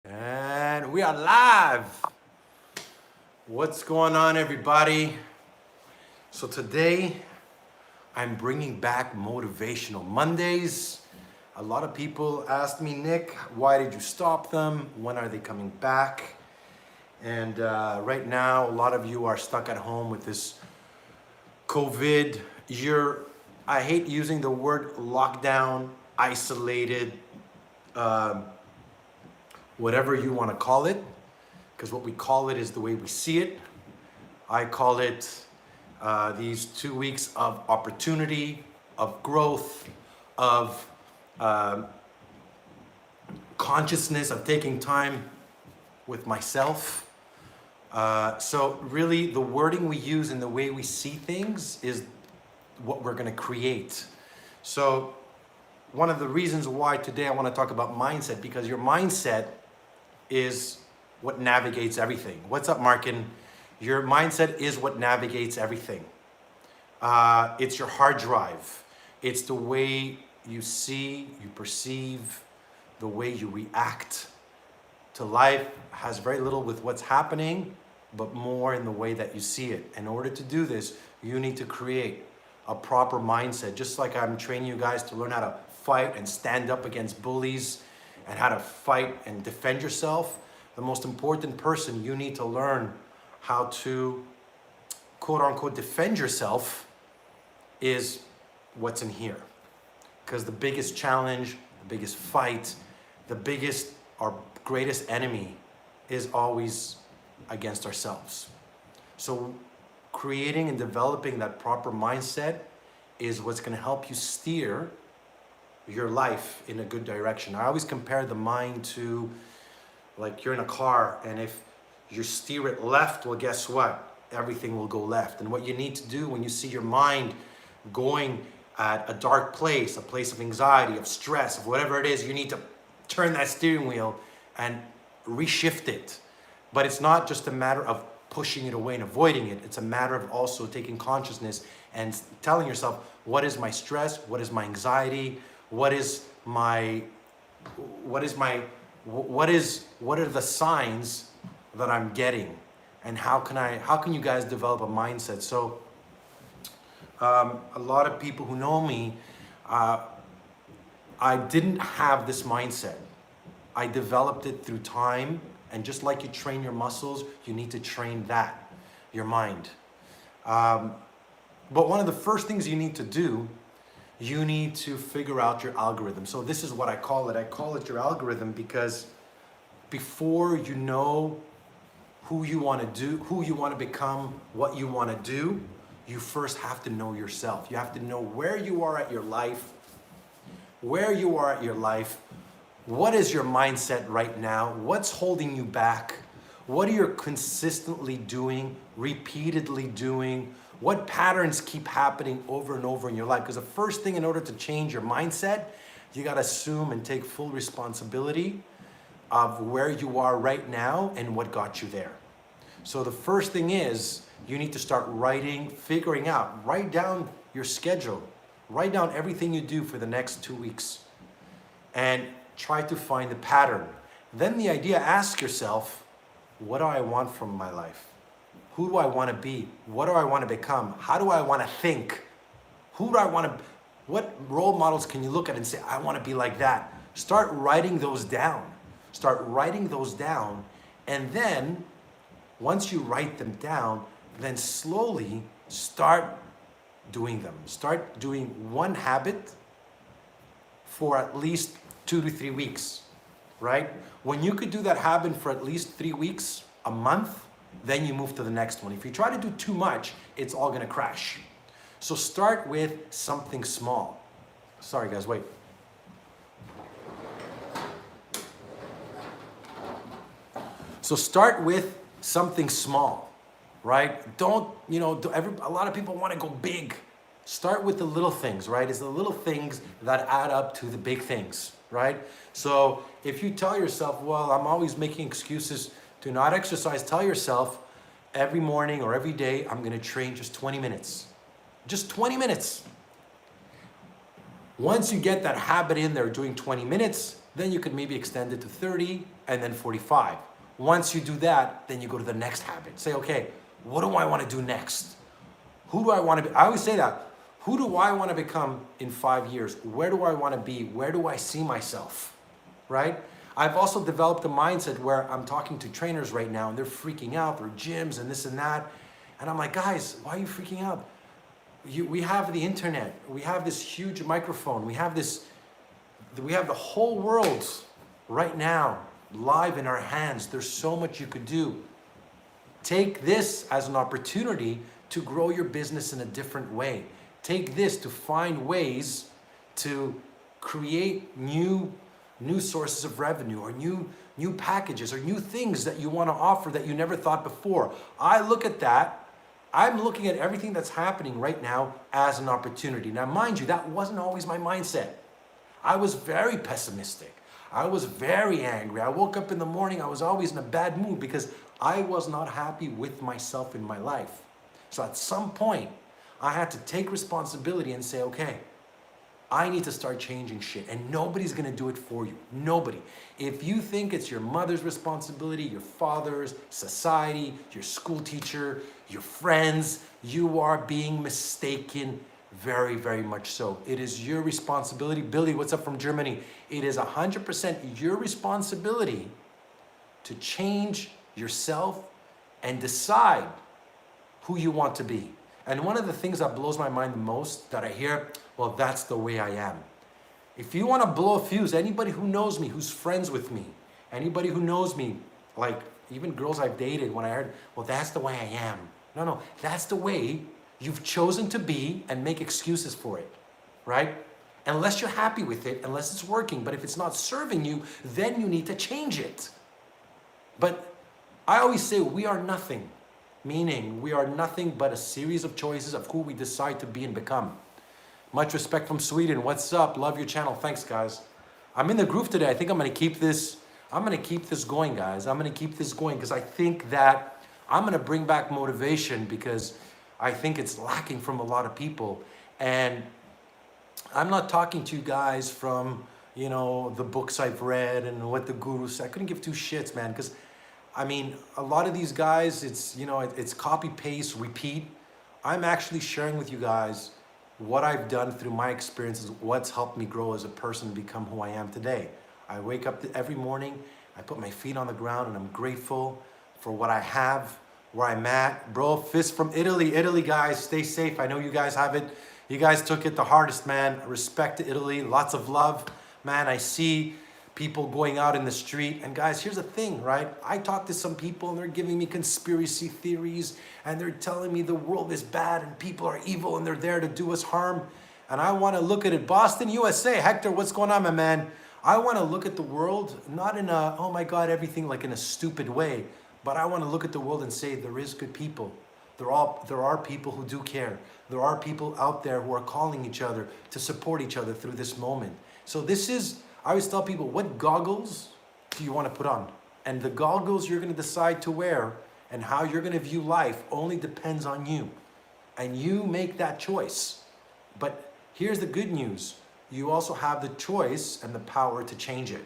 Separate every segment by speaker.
Speaker 1: And we are live. What's going on, everybody? So today I'm bringing back Motivational Mondays. A lot of people asked me, Nick, why did you stop them? When are they coming back? And right now, a lot of you are stuck at home with this COVID. I hate using the word lockdown, isolated, whatever you want to call it, because what we call it is the way we see it. I call it these 2 weeks of opportunity, of growth, of consciousness, of taking time with myself. So really the wording we use and the way we see things is what we're going to create. So one of the reasons why today I want to talk about mindset, because your mindset is what navigates everything. What's up, Markin? Your mindset is what navigates everything. It's your hard drive. It's the way you see, you perceive, the way you react to life has very little with what's happening, but more in the way that you see it. In order to do this, you need to create a proper mindset. Just like I'm training you guys to learn how to fight and stand up against bullies and how to fight and defend yourself, the most important person you need to learn how to quote unquote defend yourself is what's in here. Because the biggest challenge, the biggest fight, our greatest enemy is always against ourselves. So creating and developing that proper mindset is what's going to help you steer your life in a good direction. I always compare the mind to, like, you're in a car, and if you steer it left, well, guess what? Everything will go left. And what you need to do when you see your mind going at a dark place, a place of anxiety, of stress, of whatever it is, you need to turn that steering wheel and reshift it. But it's not just a matter of pushing it away and avoiding it. It's a matter of also taking consciousness and telling yourself, what is my stress? What is my anxiety? What are the signs that I'm getting? And how can you guys develop a mindset? So a lot of people who know me, I didn't have this mindset. I developed it through time, and just like you train your muscles, you need to train your mind. But one of the first things you need to do, you need to figure out your algorithm. So this is what I call it. I call it your algorithm because before you know who you want to do, who you want to become, what you want to do, you first have to know yourself. You have to know where you are at your life, what is your mindset right now, what's holding you back, what are you consistently doing, repeatedly doing, what patterns keep happening over and over in your life. Because the first thing, in order to change your mindset, you got to assume and take full responsibility of where you are right now and what got you there. So the first thing is, you need to start figuring out, write down your schedule, write down everything you do for the next 2 weeks, and try to find the pattern. Then the idea, ask yourself, what do I want from my life? Who do I want to be? What do I want to become? How do I want to think? What role models can you look at and say, I want to be like that? Start writing those down. And then once you write them down, then slowly start doing them. Start doing one habit for at least 2 to 3 weeks, right? When you could do that habit for at least 3 weeks, a month, then you move to the next one. If you try to do too much, it's all gonna crash. So start with something small. Sorry guys, wait. So start with something small, right? A lot of people want to go big. Start with the little things, right? It's the little things that add up to the big things, right? So if you tell yourself, well, I'm always making excuses to not exercise, tell yourself every morning or every day, I'm going to train just 20 minutes. Just 20 minutes. Once you get that habit in there doing 20 minutes, Then you could maybe extend it to 30 and then 45. Once you do that, then you go to the next habit. Say, okay, what do I want to do next? Who do I want to be? I always say that. Who do I want to become in 5 years? Where do I want to be? Where do I see myself? Right? I've also developed a mindset where I'm talking to trainers right now and they're freaking out, their gyms and this and that. And I'm like, guys, why are you freaking out? We have the internet. We have this huge microphone. We have the whole world right now live in our hands. There's so much you could do. Take this as an opportunity to grow your business in a different way. Take this to find ways to create new sources of revenue or new packages or new things that you want to offer that you never thought before. I look at that. I'm looking at everything that's happening right now as an opportunity. Now, mind you, that wasn't always my mindset. I was very pessimistic. I was very angry. I woke up in the morning, I was always in a bad mood because I was not happy with myself in my life. So at some point, I had to take responsibility and say, okay, I need to start changing shit, and nobody's gonna do it for you. Nobody. If you think it's your mother's responsibility, your father's, society, your school teacher, your friends, you are being mistaken very, very much so. It is your responsibility. Billy, what's up from Germany? It is 100% your responsibility to change yourself and decide who you want to be. And one of the things that blows my mind the most that I hear, well, that's the way I am. If you want to blow a fuse, anybody who knows me, who's friends with me, anybody who knows me, like even girls I've dated, when I heard, well, that's the way I am. No, that's the way you've chosen to be and make excuses for it, right? Unless you're happy with it, unless it's working. But if it's not serving you, then you need to change it. But I always say we are nothing. Meaning we are nothing but a series of choices of who we decide to be and become. Much respect from Sweden. What's up? Love your channel. Thanks, guys. I'm in the groove today. I think I'm going to keep this going, guys. I'm going to keep this going because I think that I'm going to bring back motivation because I think it's lacking from a lot of people. And I'm not talking to you guys from, the books I've read and what the gurus say. I couldn't give two shits, man, because I mean, a lot of these guys, it's copy, paste, repeat. I'm actually sharing with you guys what I've done through my experiences, what's helped me grow as a person and become who I am today. I wake up every morning, I put my feet on the ground and I'm grateful for what I have, where I'm at. Bro, fist from Italy. Italy, guys, stay safe. I know you guys have it. You guys took it the hardest, man. Respect to Italy, lots of love. Man, I see people going out in the street. And guys, here's the thing, right? I talk to some people and they're giving me conspiracy theories and they're telling me the world is bad and people are evil and they're there to do us harm. And I want to look at it. Boston, USA. Hector, what's going on, my man? I want to look at the world, not in a, oh my God, everything like in a stupid way, but I want to look at the world and say there is good people. There are people who do care. There are people out there who are calling each other to support each other through this moment. So this is, I always tell people, what goggles do you want to put on? And the goggles you're going to decide to wear and how you're going to view life only depends on you. And you make that choice. But here's the good news. You also have the choice and the power to change it.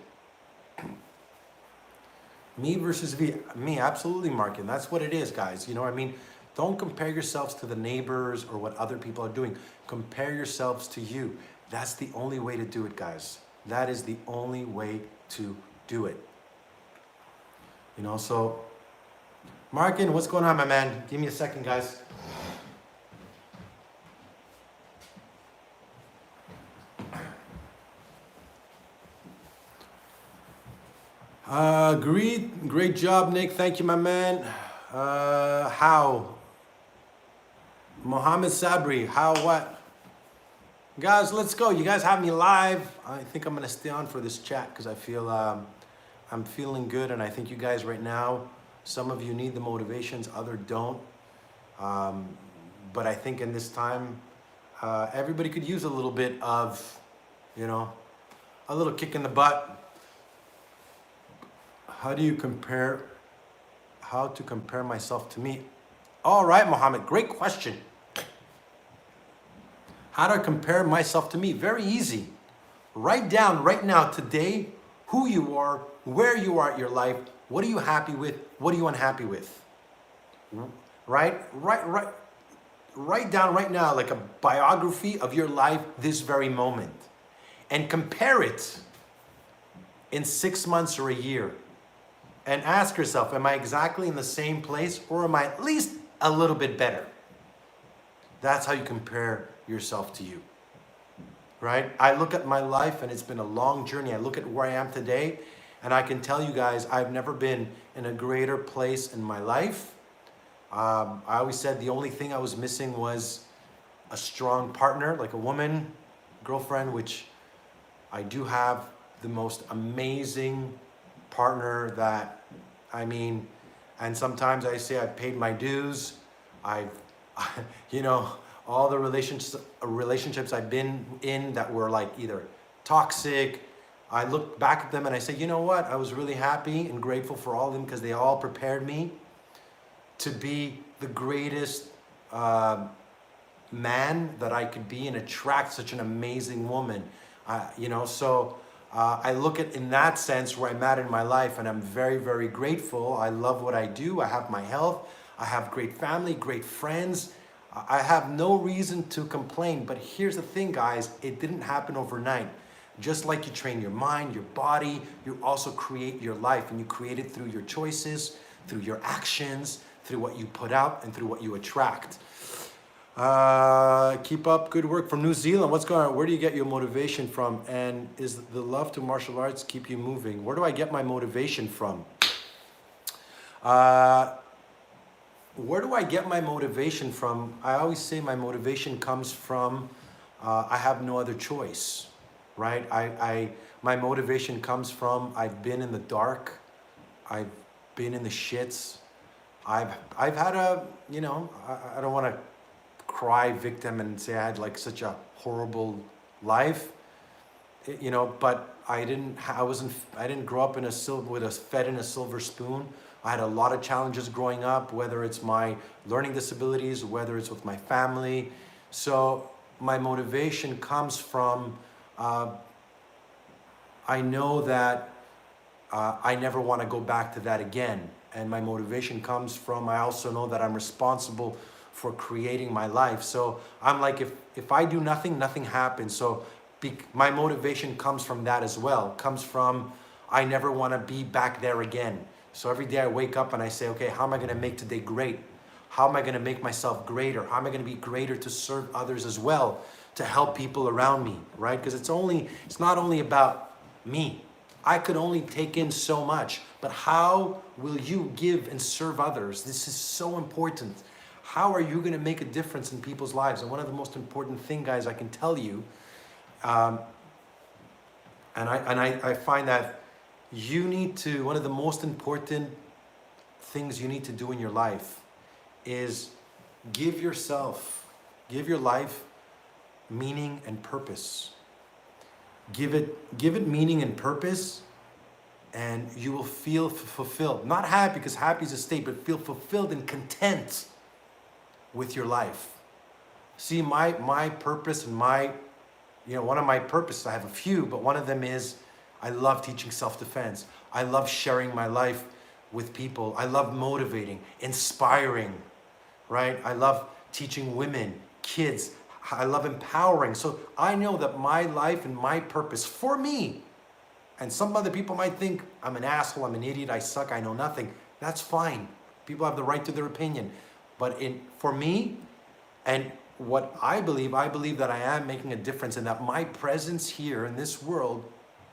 Speaker 1: Me versus me, absolutely, Markin. That's what it is, guys. You know what I mean? Don't compare yourselves to the neighbors or what other people are doing. Compare yourselves to you. That's the only way to do it, guys. That is the only way to do it. So, Markin, what's going on, my man? Give me a second, guys. Great job, Nick. Thank you, my man. How? Mohammed Sabri, how, what? Guys, let's go. You guys have me live. I think I'm going to stay on for this chat because I feel I'm feeling good. And I think you guys right now, some of you need the motivations, others don't. But I think in this time, everybody could use a little bit of, a little kick in the butt. How to compare myself to me? All right, Mohammed, great question. How do I compare myself to me? Very easy. Write down right now, today, who you are, where you are at your life, what are you happy with, what are you unhappy with, right? Write down right now like a biography of your life this very moment and compare it in 6 months or a year and ask yourself, am I exactly in the same place or am I at least a little bit better? That's how you compare yourself to you, right? I look at my life and it's been a long journey. I look at where I am today and I can tell you guys, I've never been in a greater place in my life. I always said the only thing I was missing was a strong partner, like a woman, girlfriend, which I do have the most amazing partner that, I mean, and sometimes I say I've paid my dues. You know, all the relationships I've been in that were like either toxic, I look back at them and I say, you know what? I was really happy and grateful for all of them because they all prepared me to be the greatest man that I could be and attract such an amazing woman. You know, so I look at in that sense where I'm at in my life and I'm very, very grateful. I love what I do. I have my health. I have great family, great friends. I have no reason to complain. But here's the thing, guys. It didn't happen overnight. Just like you train your mind, your body, you also create your life, and you create it through your choices, through your actions, through what you put out, and through what you attract. Keep up good work from New Zealand. What's going on? Where do you get your motivation from? And is the love to martial arts keep you moving? Where do I get my motivation from? Where do I get my motivation from? I always say my motivation comes from I have no other choice, right? My motivation comes from I've been in the dark. I've been in the shits. I've had a, you know, I don't want to cry victim and say I had like such a horrible life, you know, but I didn't grow up fed in a silver spoon. I had a lot of challenges growing up, whether it's my learning disabilities, whether it's with my family. So my motivation comes from, I know that I never want to go back to that again. And my motivation comes from, I also know that I'm responsible for creating my life. So I'm like, if I do nothing, nothing happens. So my motivation comes from that as well. Comes from, I never want to be back there again. So every day I wake up and I say, okay, how am I going to make today great? How am I going to make myself greater? How am I going to be greater to serve others as well, to help people around me, right? Because it's not only about me. I could only take in so much, but how will you give and serve others? This is so important. How are you going to make a difference in people's lives? And one of the most important things, guys, I can tell you, and I find that one of the most important things you need to do in your life is give your life meaning and purpose. Give it meaning and purpose, and you will feel fulfilled. Not happy, because happy is a state, but feel fulfilled and content with your life. See, my purpose and one of my purposes, I have a few, but one of them is I love teaching self-defense. I love sharing my life with people. I love motivating, inspiring, right? I love teaching women, kids. I love empowering. So I know that my life and my purpose for me, and some other people might think I'm an asshole, I'm an idiot, I suck, I know nothing. That's fine. People have the right to their opinion. But for me, and what I believe that I am making a difference, and that my presence here in this world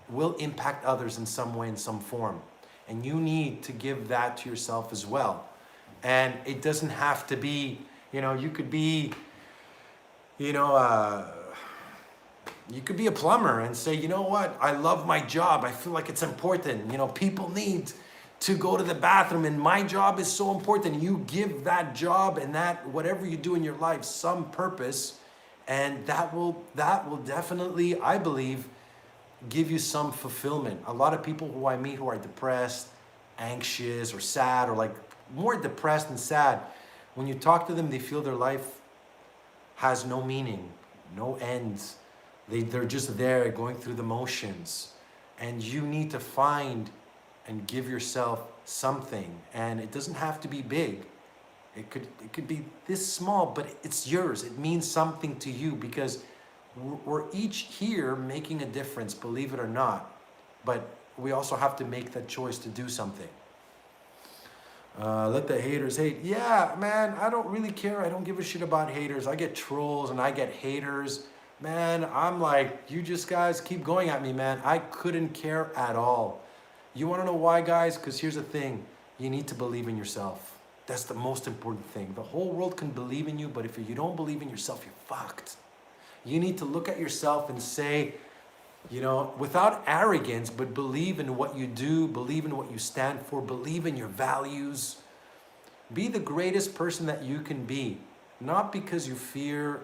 Speaker 1: will impact others in some way, in some form. And you need to give that to yourself as well. And it doesn't have to be, you could be, you could be a plumber and say, you know what, I love my job. I feel like it's important. People need to go to the bathroom, and my job is so important. You give that job and that whatever you do in your life some purpose, and that will definitely, I believe, give you some fulfillment. A lot of people who I meet who are depressed, anxious, or sad, or like more depressed and sad, when you talk to them, they feel their life has no meaning, no ends. They're just there going through the motions. And you need to find and give yourself something. And it doesn't have to be big. It could be this small, but it's yours. It means something to you because we're each here making a difference, believe it or not. But we also have to make that choice to do something. Let the haters hate. Yeah, man, I don't really care. I don't give a shit about haters. I get trolls and I get haters. Man, I'm like, you just guys keep going at me, man. I couldn't care at all. You want to know why, guys? Because here's the thing. You need to believe in yourself. That's the most important thing. The whole world can believe in you, but if you don't believe in yourself, you're fucked. You need to look at yourself and say, you know, without arrogance, but believe in what you do, believe in what you stand for, believe in your values. Be the greatest person that you can be, not because you fear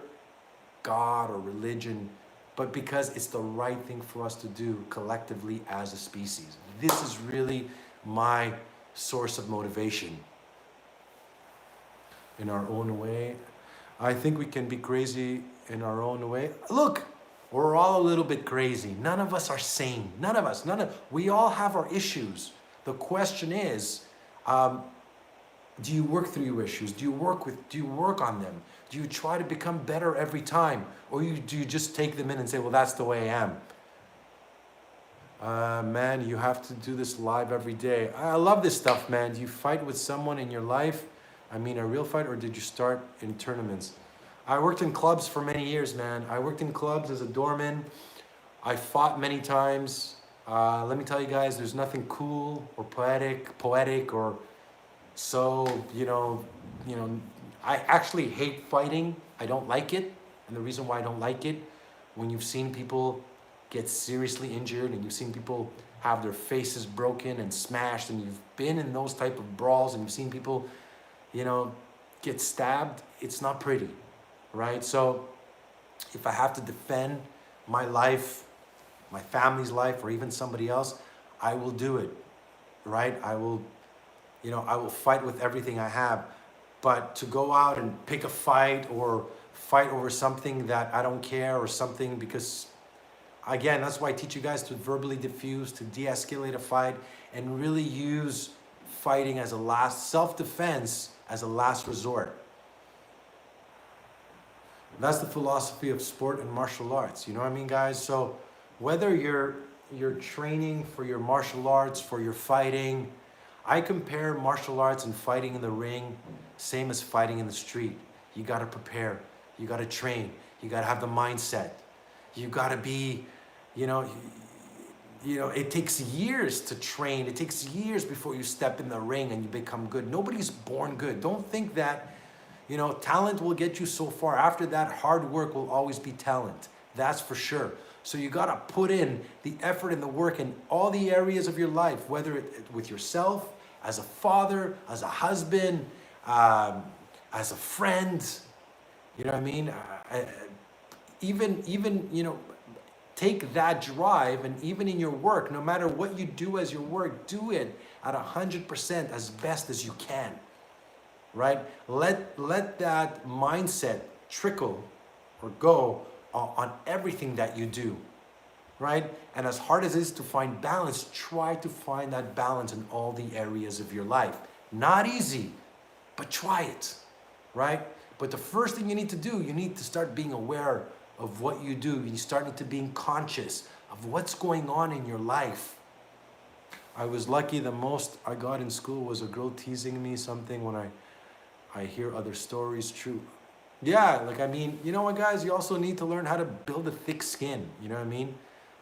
Speaker 1: God or religion, but because it's the right thing for us to do collectively as a species. This is really my source of motivation. In our own way, I think we can be crazy in our own way. Look, we're all a little bit crazy. None of us are sane. We all have our issues. The question is, do you work through your issues? Do you work on them? Do you try to become better every time? Or do you just take them in and say, well, that's the way I am? Man, you have to do this live every day. I love this stuff, man. Do you fight with someone in your life? I mean, a real fight, or did you start in tournaments? I worked in clubs for many years, man. I worked in clubs as a doorman. I fought many times. Let me tell you guys, there's nothing cool or poetic or so, I actually hate fighting. I don't like it. And the reason why I don't like it, when you've seen people get seriously injured and you've seen people have their faces broken and smashed, and you've been in those type of brawls and you've seen people, get stabbed, it's not pretty, right? So if I have to defend my life, my family's life, or even somebody else, I will do it, right? I will fight with everything I have. But to go out and pick a fight or fight over something that I don't care or something, because again, that's why I teach you guys to verbally diffuse, to de-escalate a fight, and really use fighting as a last, self-defense as a last resort. That's the philosophy of sport and martial arts. You know what I mean, guys? So whether you're training for your martial arts, for your fighting, I compare martial arts and fighting in the ring, same as fighting in the street. You got to prepare. You got to train. You got to have the mindset. You got to be, it takes years to train. It takes years before you step in the ring and you become good. Nobody's born good. Don't think that, talent will get you so far. After that, hard work will always be talent. That's for sure. So you got to put in the effort and the work in all the areas of your life, whether with yourself, as a father, as a husband, as a friend, you know what I mean? Even take that drive, and even in your work, no matter what you do as your work, do it at 100% as best as you can, right? Let that mindset trickle or go on everything that you do, right? And as hard as it is to find balance, try to find that balance in all the areas of your life. Not easy, but try it, right? But the first thing you need to do, you need to start being aware of what you do. You start to being conscious of what's going on in your life. I was lucky. The most I got in school was a girl teasing me something. When I hear other stories, true. Yeah, you know what, guys? You also need to learn how to build a thick skin. You know what I mean?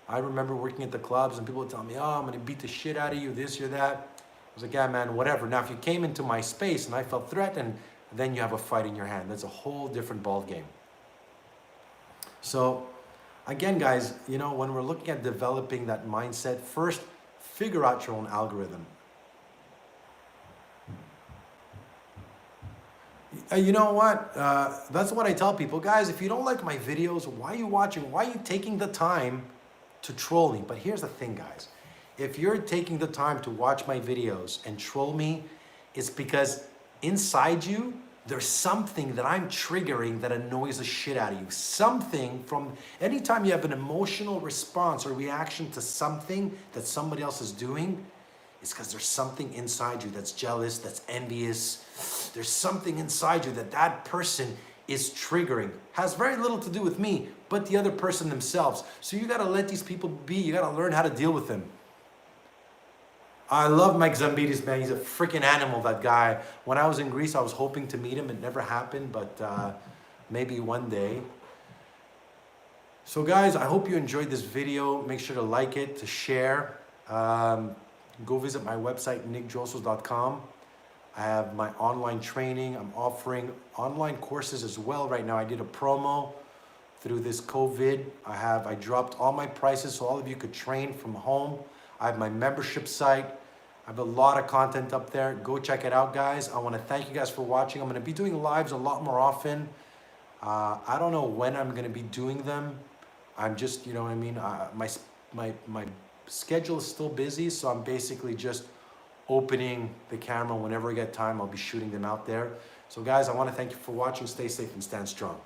Speaker 1: I remember working at the clubs and people would tell me, oh, I'm going to beat the shit out of you, this or that. I was like, yeah, man, whatever. Now, if you came into my space and I felt threatened, then you have a fight in your hand. That's a whole different ball game. So, again, guys, when we're looking at developing that mindset, first, figure out your own algorithm. You know what? That's what I tell people. Guys, if you don't like my videos, why are you watching? Why are you taking the time to troll me? But here's the thing, guys. If you're taking the time to watch my videos and troll me, it's because inside you, there's something that I'm triggering that annoys the shit out of you. Something from anytime you have an emotional response or reaction to something that somebody else is doing, it's because there's something inside you that's jealous, that's envious. There's something inside you that that person is triggering. Has very little to do with me, but the other person themselves. So you gotta let these people be. You gotta learn how to deal with them. I love Mike Zambitis, man. He's a freaking animal, that guy. When I was in Greece, I was hoping to meet him. It never happened, but maybe one day. So guys, I hope you enjoyed this video. Make sure to like it, to share. Go visit my website, nickdrossos.com. I have my online training. I'm offering online courses as well right now. I did a promo through this COVID. I dropped all my prices so all of you could train from home. I have my membership site. I have a lot of content up there. Go check it out, guys. I want to thank you guys for watching. I'm going to be doing lives a lot more often. I don't know when I'm going to be doing them. I'm just, you know what I mean? My schedule is still busy, so I'm basically just opening the camera whenever I get time. I'll be shooting them out there. So guys, I want to thank you for watching. Stay safe and stand strong.